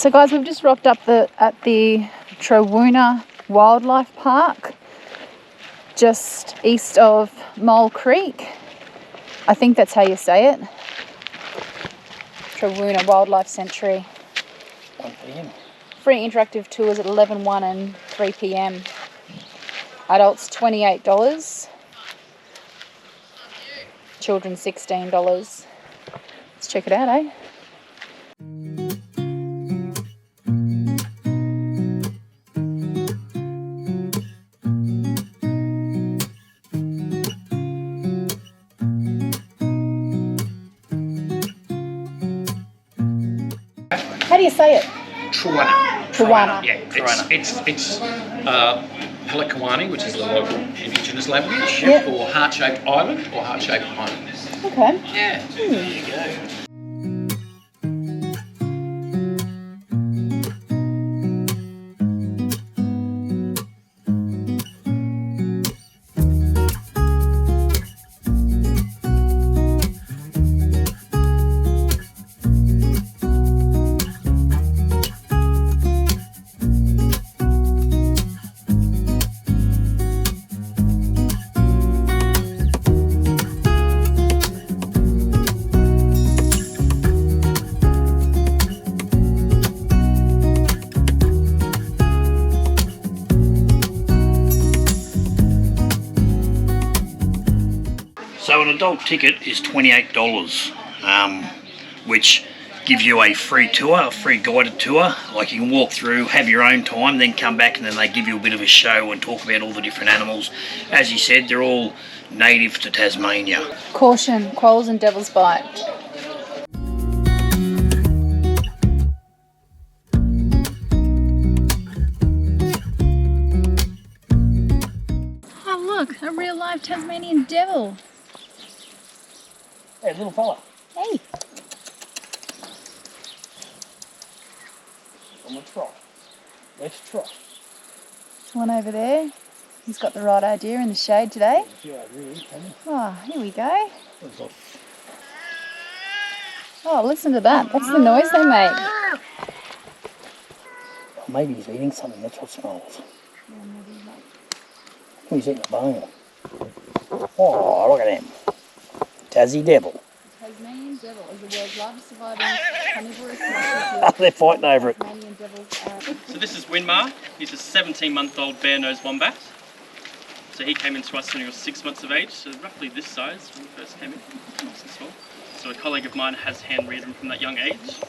So guys, we've just rocked up at the Trowunna Wildlife Park, just east of Mole Creek. I think that's how you say it. Trowunna Wildlife Sanctuary. 1 p.m. Free interactive tours at 11:01 and 3 p.m. Adults $28. Children $16. Let's check it out, eh? How do you say it? Trowunna. Trowunna. Yeah, it's Pelikwani, which is the local indigenous language, Yep. or heart-shaped island or heart-shaped island. Okay. Yeah. There you go. So an adult ticket is $28, which gives you a free tour, a free guided tour. Like you can walk through, have your own time, then come back and then they give you a bit of a show and talk about all the different animals. As you said, they're all native to Tasmania. Caution, quolls and devil's bite. Oh look, a real live Tasmanian devil. Hey, little fella. Hey. On the trot. Let's trot. One over there. He's got the right idea in the shade today. Yeah, really, Oh, here we go. Oh, listen to that. That's the noise they make. Maybe he's eating something, that's what smells. Oh, he's eating a bone. Oh, look at him. Tassie devil. Tasmanian devil is the world's largest surviving carnivorous marsupial. They're fighting over it. Tasmanian devils are... So this is Winmar. He's a 17-month-old bare-nosed wombat. So he came into us when he was 6 months of age, so roughly this size when he first came in. Nice and small. So a colleague of mine has hand-reared him from that young age.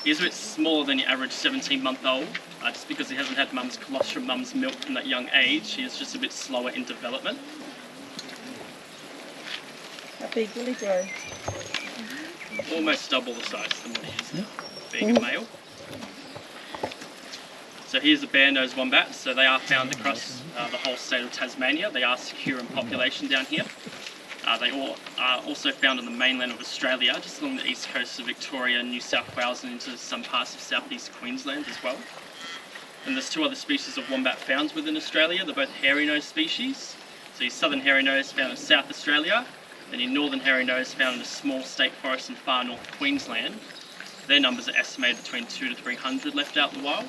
He is a bit smaller than your average 17-month-old, just because he hasn't had mum's colostrum, mum's milk from that young age. He is just a bit slower in development. How big will he grow? Almost double the size than what he is now, being a male. So here's a bare-nosed wombat. So they are found across the whole state of Tasmania. They are secure in population down here. They all are also found on the mainland of Australia, just along the east coast of Victoria, New South Wales, and into some parts of southeast Queensland as well. And there's two other species of wombat found within Australia. They're both hairy-nosed species. So your southern hairy-nose found in South Australia, and your northern hairy-nose found in a small state forest in far north Queensland. Their numbers are estimated between 200 to 300 left out in the wild,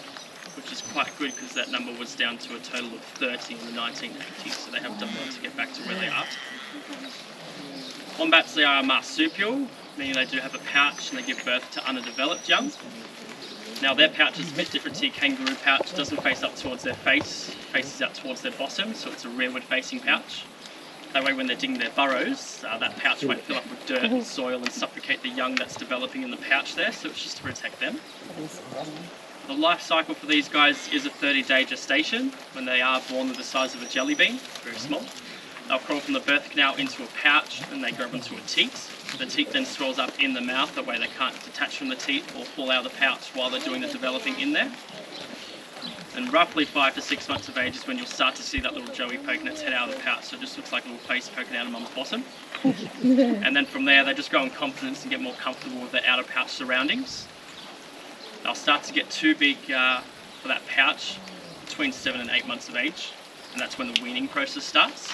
which is quite good because that number was down to a total of 30 in the 1980s, so they have done well to get back to where they are. Wombats, they are marsupial, meaning they do have a pouch and they give birth to underdeveloped young. Now their pouch is a bit different to your kangaroo pouch. It doesn't face up towards their face, it faces out towards their bottom, so it's a rearward facing pouch. That way when they're digging their burrows, that pouch won't fill up with dirt and soil and suffocate the young that's developing in the pouch there, so it's just to protect them. The life cycle for these guys is a 30-day gestation. When they are born, they're the size of a jelly bean, very small. They'll crawl from the birth canal into a pouch and they grow into a teat. The teat then swells up in the mouth, that way they can't detach from the teat or fall out of the pouch while they're doing the developing in there. And roughly 5 to 6 months of age is when you'll start to see that little joey poking its head out of the pouch, so it just looks like a little face poking out of mum's bottom. And then from there they just grow in confidence and get more comfortable with their outer pouch surroundings. They'll start to get too big for that pouch between 7 and 8 months of age, and that's when the weaning process starts.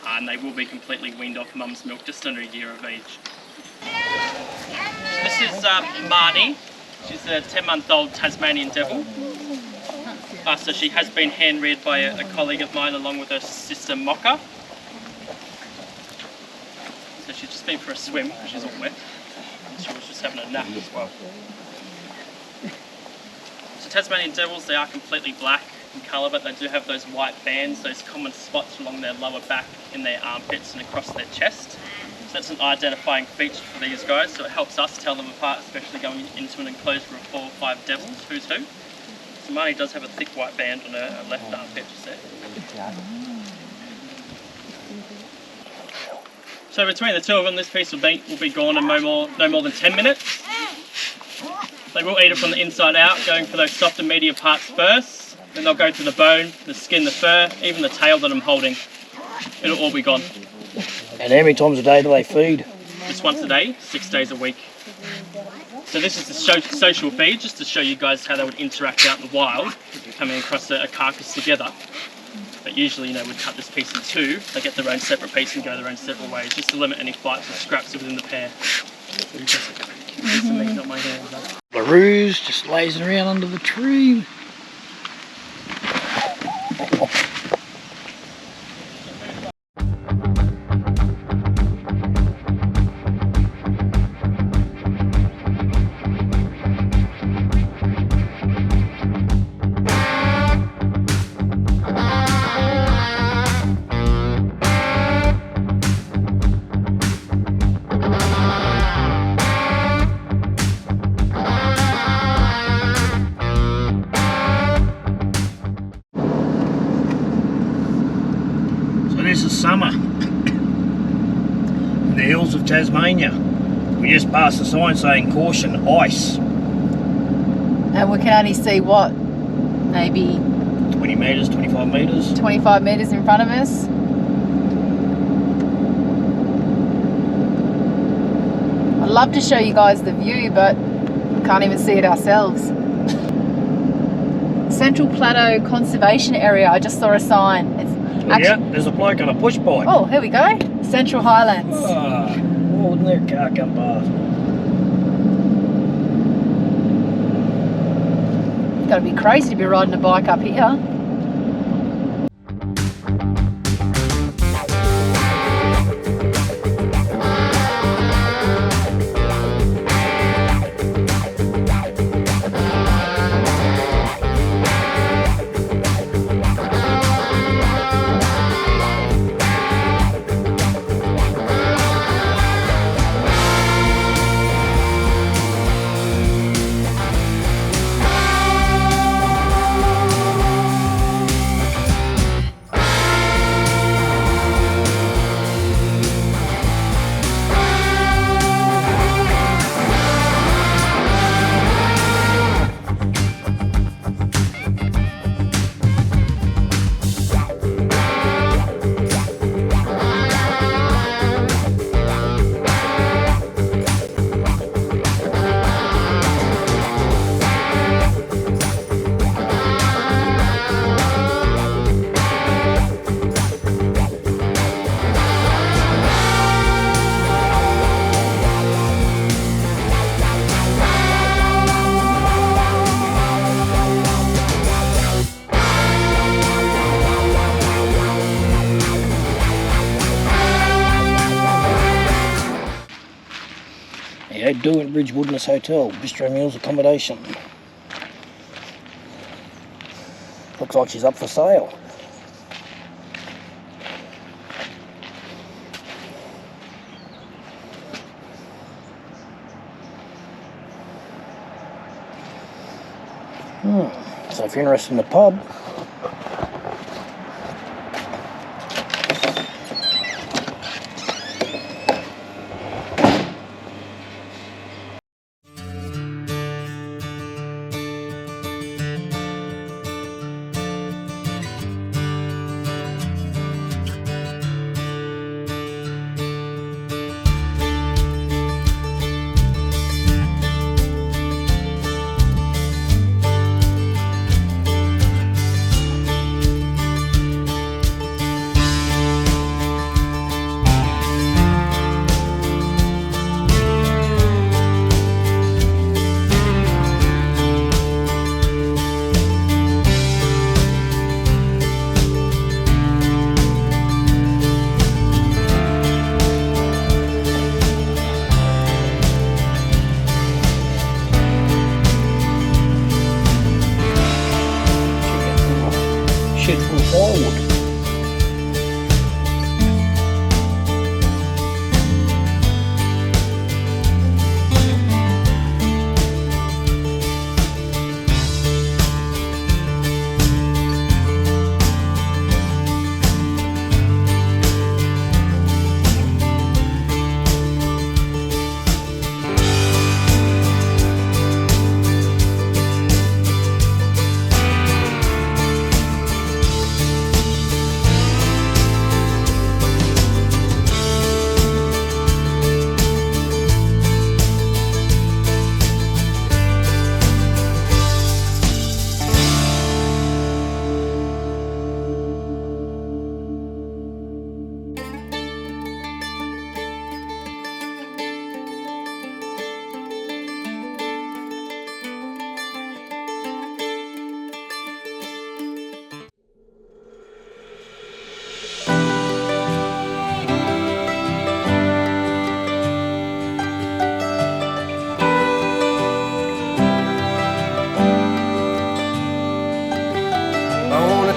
And they will be completely weaned off mum's milk just under a year of age. So this is Marnie. She's a 10-month-old Tasmanian devil. So she has been hand-reared by a colleague of mine along with her sister Mocha. So she's just been for a swim because she's all wet. And she was just having a nap as well. So Tasmanian devils, they are completely black in colour, but they do have those white bands, those common spots along their lower back, in their armpits and across their chest. So that's an identifying feature for these guys, so it helps us tell them apart, especially going into an enclosure of 4 or 5 devils, who's who. So Marnie does have a thick white band on her left armpit, just there. So between the two of them, this piece of meat will be gone in no more than 10 minutes. They will eat it from the inside out, going for those softer, meatier parts first. Then they'll go to the bone, the skin, the fur, even the tail that I'm holding. It'll all be gone. And how many times a day do they feed? Just once a day, 6 days a week. So this is the social feed, just to show you guys how they would interact out in the wild, coming across a carcass together. But usually, we'd cut this piece in 2. They get their own separate piece and go their own separate ways, just to limit any fights or scraps within the pair. Not my hand, Laroo's just lazing around under the tree. This is summer in the hills of Tasmania. We just passed a sign saying caution, ice. And we can only see what? Maybe 20 metres, 25 metres. 25 metres in front of us. I'd love to show you guys the view, but we can't even see it ourselves. Central Plateau Conservation Area, I just saw a sign. Yeah, there's a bloke on a push bike. Oh, here we go. Central Highlands. Oh, wouldn't their car come past? Got to be crazy to be riding a bike up here. Yeah, Derwent Bridge Wilderness Hotel, bistro meals accommodation. Looks like she's up for sale. So if you're interested in the pub, shed full of firewood.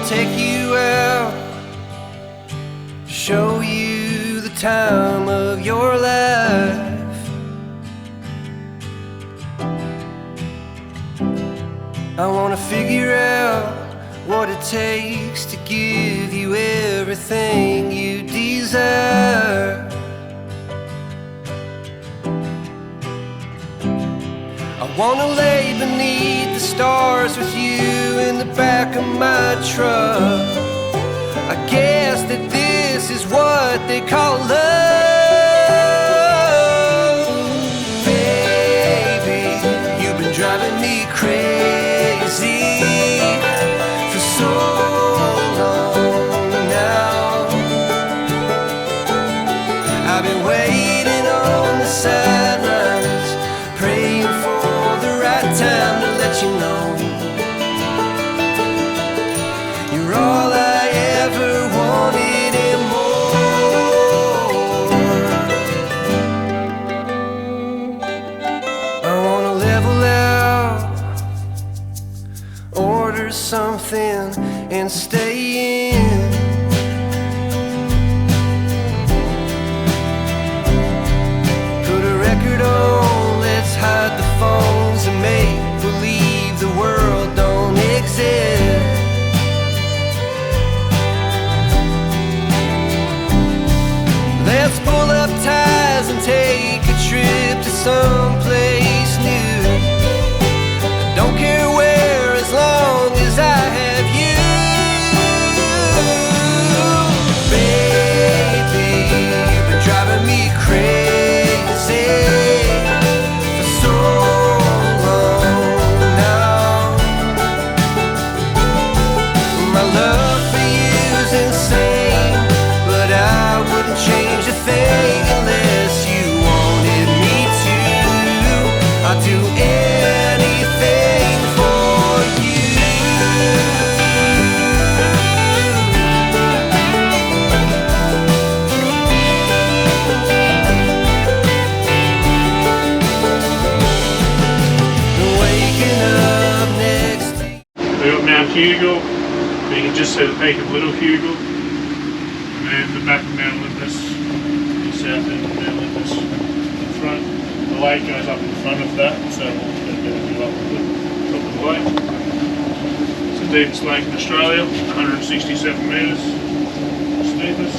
Take you out, show you the time of your life. I wanna figure out what it takes to give you everything you desire. I wanna lay beneath the stars with you in the back of my truck. I guess that this is what they call love. Baby, you've been driving me crazy for so long now. I've been waiting on the sidelines, praying for the right time to let you know you're all I ever wanted and more. I wanna level out, order something and stay in. Put a record on, let's hide the phones and make believe the world don't exist. Let's pull up ties and take a trip to someplace new. I don't care where, as long as I have you. Baby, you've been driving me crazy for so long now. My love for you's insane, but I wouldn't change a thing unless you wanted me to. I'd do anything for you. Waking up next to We've got Mount Hugel, you can just see the peak of Little Hugel, and then the back of Mount Olympus, the south end of Mount Olympus in front. The lake goes up in front of that, so we'll get a better view up at the top of the lake. It's the deepest lake in Australia, 167 metres, steepest.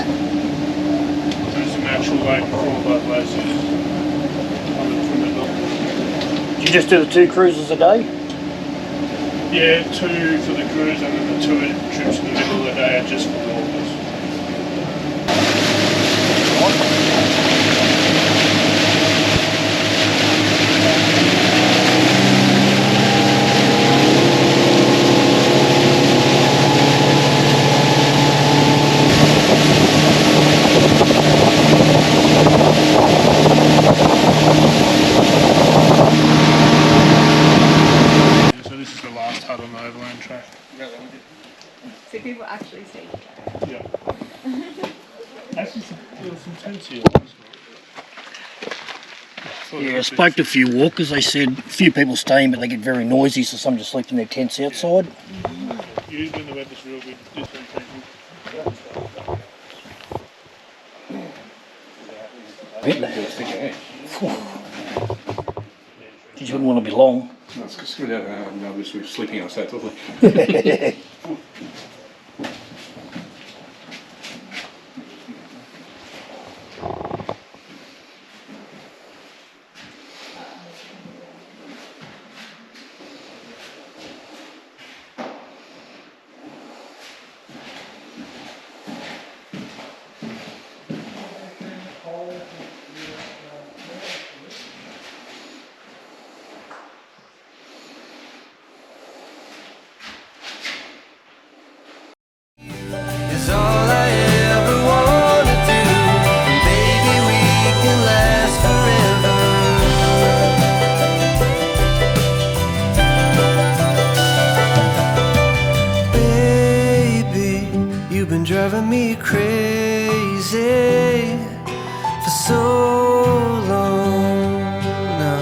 There's an actual lake before by glaciers. From the north. Do you just do the 2 cruises a day? Yeah, 2 for the cruise and then the 2 trips in the middle of the day are just for walkers. So this is the last hut on the overland track. So people actually see. Yeah. Actually, there was some tents here. Yeah, I spoke to a few walkers. They said a few people staying, but they get very noisy, so some just sleep in their tents outside. use when the weather's real good. Different people. Geez, wouldn't want to be long. No, it's because we're sleeping outside totally. Is all I ever wanna do. Baby, we can last forever. Baby, you've been driving me crazy for so long now.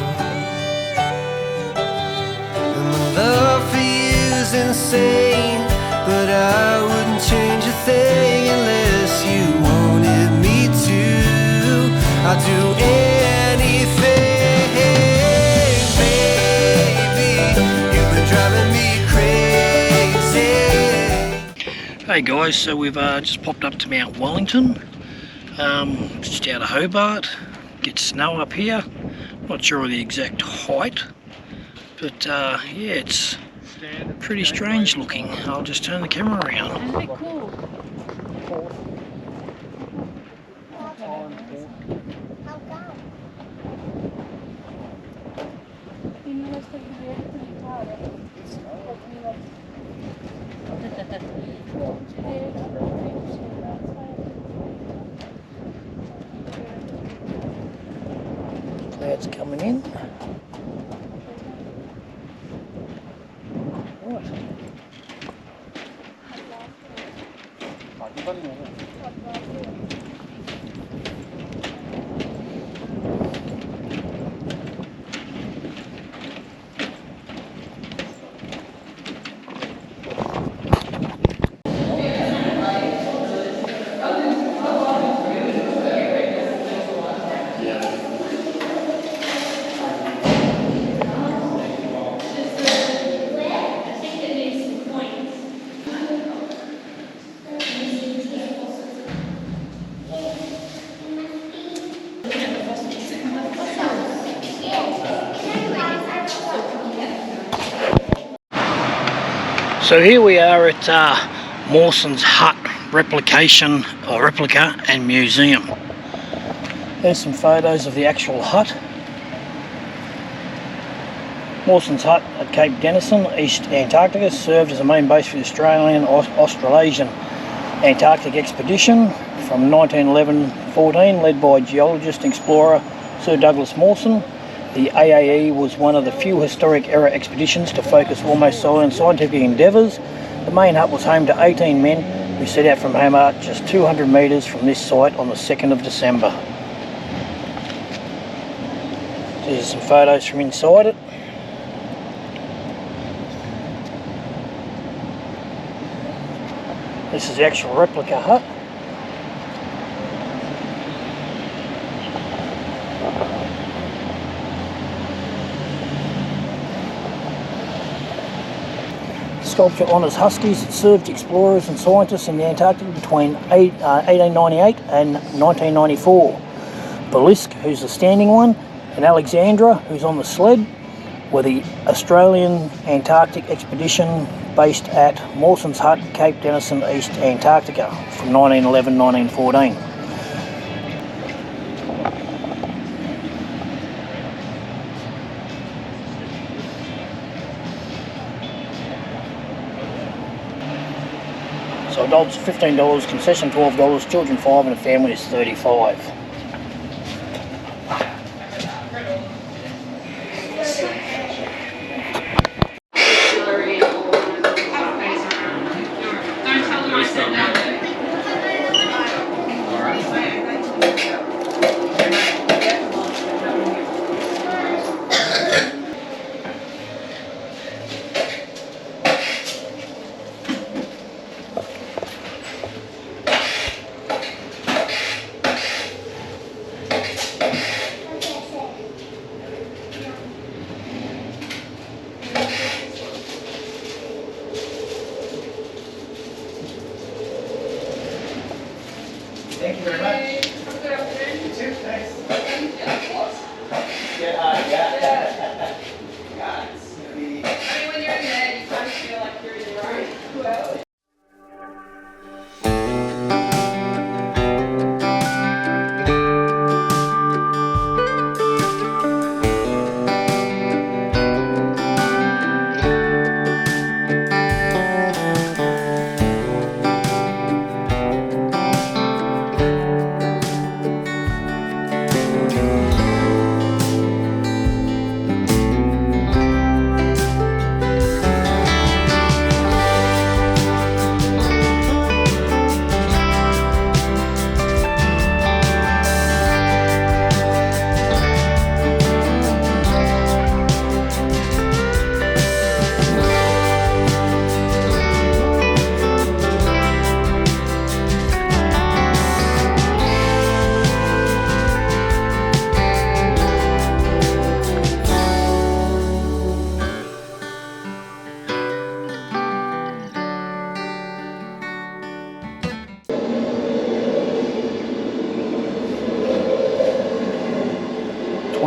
And my love for you's insane, but I wouldn't change a thing unless you wanted me to. I'd do anything, baby. You've been driving me crazy. Hey guys, so we've just popped up to Mount Wellington, just out of Hobart. Gets snow up here. Not sure of the exact height, but yeah, it's pretty strange looking. I'll just turn the camera around. Isn't it cool? Clouds coming in. Right. So here we are at Mawson's hut replica and museum. There's some photos of the actual hut. Mawson's hut at Cape Denison, East Antarctica, served as a main base for the Australian Australasian Antarctic expedition from 1911-14, led by geologist and explorer Sir Douglas Mawson. The AAE was one of the few historic era expeditions to focus almost solely on scientific endeavours. The main hut was home to 18 men who set out from Hobart just 200 metres from this site on the 2nd of December. These are some photos from inside it. This is the actual replica hut. Sculpture honours huskies that served explorers and scientists in the Antarctic between 1898 and 1994. Belisk, who's the standing one, and Alexandra, who's on the sled, were the Australian Antarctic expedition based at Mawson's Hut, Cape Denison, East Antarctica from 1911-1914. So adults $15, concession $12, children $5 and a family is $35.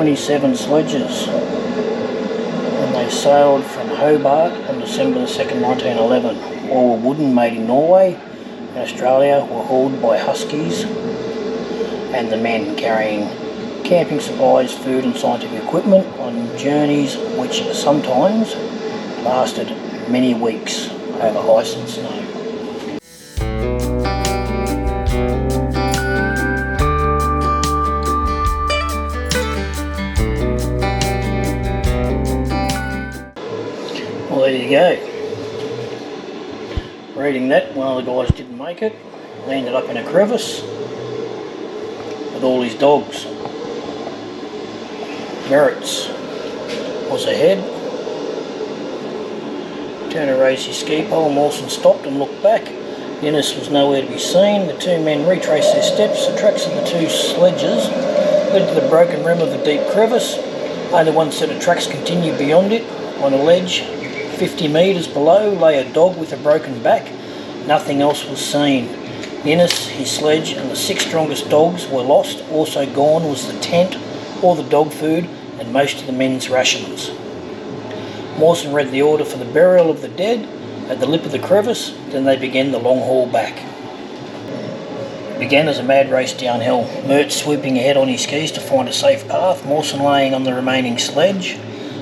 27 sledges, and they sailed from Hobart on December the 2nd, 1911. All were wooden, made in Norway. In Australia were hauled by Huskies, and the men carrying camping supplies, food and scientific equipment on journeys which sometimes lasted many weeks over ice and snow. Well, there you go. Reading that, one of the guys didn't make it, landed up in a crevice with all his dogs. Merritt's was ahead. Turner raised his ski pole, Mawson stopped and looked back. Innes was nowhere to be seen. The two men retraced their steps. The tracks of the two sledges led to the broken rim of a deep crevice. Only one set of tracks continued beyond it. On a ledge 50 metres below lay a dog with a broken back. Nothing else was seen. Innes, his sledge and the 6 strongest dogs were lost. Also gone was the tent, all the dog food and most of the men's rations. Mawson read the order for the burial of the dead at the lip of the crevice, then they began the long haul back. It began as a mad race downhill, Mert swooping ahead on his skis to find a safe path, Mawson laying on the remaining sledge,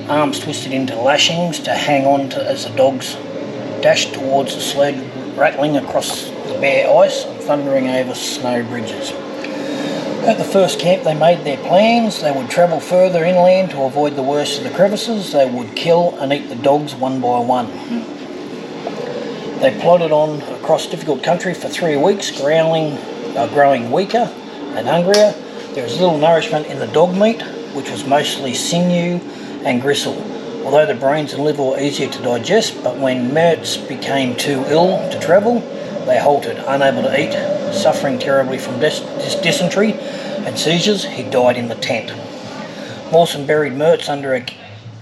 arms twisted into lashings to hang on to as the dogs dashed towards the sled, rattling across the bare ice and thundering over snow bridges. At the first camp they made their plans. They would travel further inland to avoid the worst of the crevices. They would kill and eat the dogs one by one. They plodded on across difficult country for 3 weeks, growing weaker and hungrier. There was little nourishment in the dog meat, which was mostly sinew and gristle, although the brains and liver were easier to digest. But when Mertz became too ill to travel, they halted, unable to eat, suffering terribly from dysentery and seizures. He died in the tent. Mawson buried Mertz under a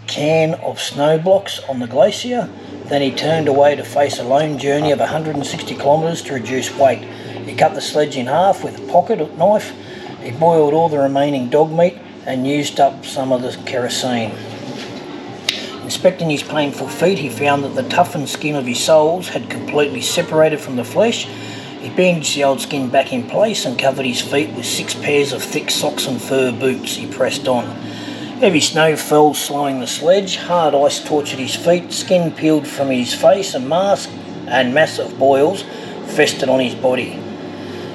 cairn of snow blocks on the glacier. Then he turned away to face a lone journey of 160 kilometres to reduce weight. He cut the sledge in half with a pocket knife. He boiled all the remaining dog meat and used up some of the kerosene. Inspecting his painful feet, he found that the toughened skin of his soles had completely separated from the flesh. He bandaged the old skin back in place and covered his feet with 6 pairs of thick socks and fur boots. He pressed on. Heavy snow fell, slowing the sledge. Hard ice tortured his feet. Skin peeled from his face and mask, and massive boils festered on his body.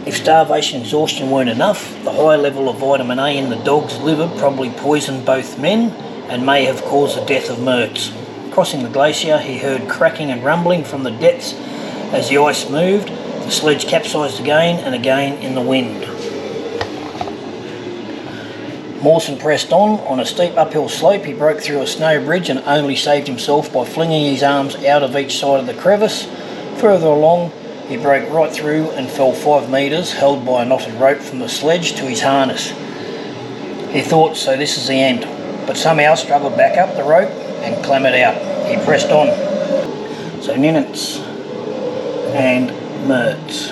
If starvation and exhaustion weren't enough, the high level of vitamin A in the dog's liver probably poisoned both men and may have caused the death of Mertz. Crossing the glacier, he heard cracking and rumbling from the depths as the ice moved. The sledge capsized again and again in the wind. Mawson pressed on a steep uphill slope. He broke through a snow bridge and only saved himself by flinging his arms out of each side of the crevice. Further along, he broke right through and fell 5 metres, held by a knotted rope from the sledge to his harness. He thought, so this is the end, but somehow struggled back up the rope and clambered out. He pressed on. So Ninitz and Mertz.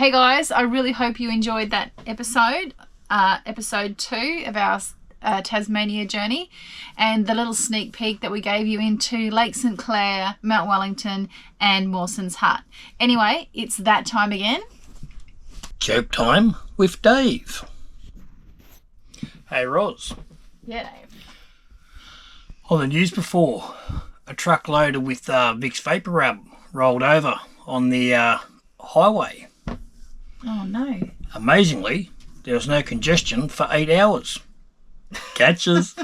Hey guys, I really hope you enjoyed that episode, episode 2 of our Tasmania journey, and the little sneak peek that we gave you into Lake St Clair, Mount Wellington and Mawson's hut. Anyway, it's that time again. Joke time with Dave. Hey Roz. Yeah, Dave. On the news before, a truck loaded with Vicks Vapor Rub rolled over on the highway. Oh no. Amazingly, there was no congestion for 8 hours. Catches.